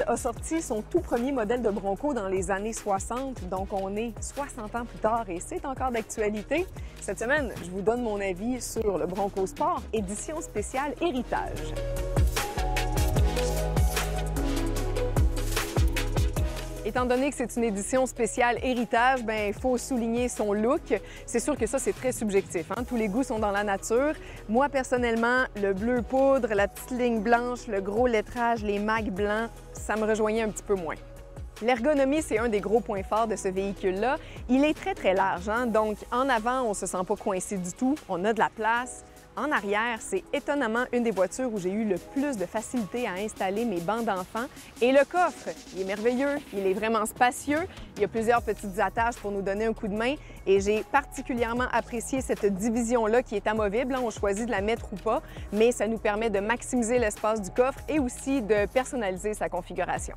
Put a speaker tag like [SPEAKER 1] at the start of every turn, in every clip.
[SPEAKER 1] a sorti son tout premier modèle de Bronco dans les années 60, donc on est 60 ans plus tard et c'est encore d'actualité. Cette semaine, je vous donne mon avis sur le Bronco Sport, édition spéciale Héritage. Étant donné que c'est une édition spéciale Héritage, il faut souligner son look. C'est sûr que ça, c'est très subjectif, hein? Tous les goûts sont dans la nature. Moi, personnellement, le bleu poudre, la petite ligne blanche, le gros lettrage, les mags blancs, ça me rejoignait un petit peu moins. L'ergonomie, c'est un des gros points forts de ce véhicule-là. Il est très large, hein? Donc en avant, on ne se sent pas coincé du tout, on a de la place. En arrière, c'est étonnamment une des voitures où j'ai eu le plus de facilité à installer mes bancs d'enfants. Et le coffre, il est merveilleux, il est vraiment spacieux. Il y a plusieurs petites attaches pour nous donner un coup de main. Et j'ai particulièrement apprécié cette division-là qui est amovible. On choisit de la mettre ou pas, mais ça nous permet de maximiser l'espace du coffre et aussi de personnaliser sa configuration.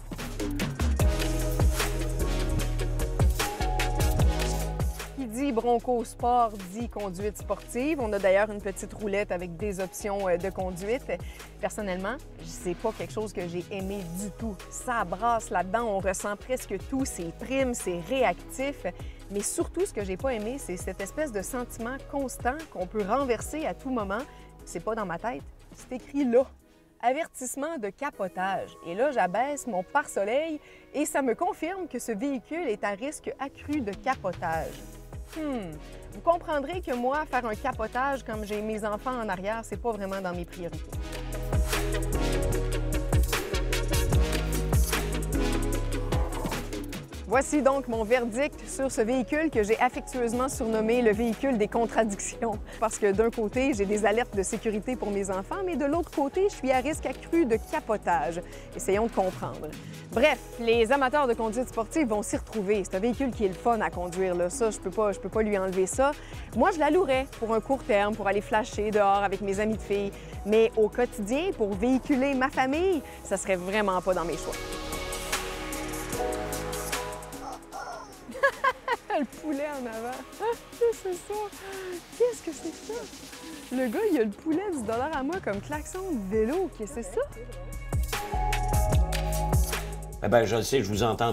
[SPEAKER 1] Dit Bronco Sport dit conduite sportive. On a d'ailleurs une petite roulette avec des options de conduite. Personnellement, c'est pas quelque chose que j'ai aimé du tout. Ça brasse là-dedans, on ressent presque tout, c'est prime, c'est réactif. Mais surtout, ce que j'ai pas aimé, c'est cette espèce de sentiment constant qu'on peut renverser à tout moment. C'est pas dans ma tête, c'est écrit là. Avertissement de capotage. Et là, j'abaisse mon pare-soleil et ça me confirme que ce véhicule est à risque accru de capotage. Vous comprendrez que moi, faire un capotage comme j'ai mes enfants en arrière, c'est pas vraiment dans mes priorités. Voici donc mon verdict sur ce véhicule que j'ai affectueusement surnommé le véhicule des contradictions. Parce que d'un côté, j'ai des alertes de sécurité pour mes enfants, mais de l'autre côté, je suis à risque accru de capotage. Essayons de comprendre. Bref, les amateurs de conduite sportive vont s'y retrouver. C'est un véhicule qui est le fun à conduire, là. Ça, je peux pas lui enlever ça. Moi, je la louerais pour un court terme, pour aller flasher dehors avec mes amis de filles. Mais au quotidien, pour véhiculer ma famille, ça serait vraiment pas dans mes choix. Le poulet en avant. Qu'est-ce que c'est ça? Qu'est-ce que c'est ça? Le gars, il a le poulet du $à moi comme klaxon de vélo. Qu'est-ce que c'est ça?
[SPEAKER 2] Eh bien, je le sais, je vous entends.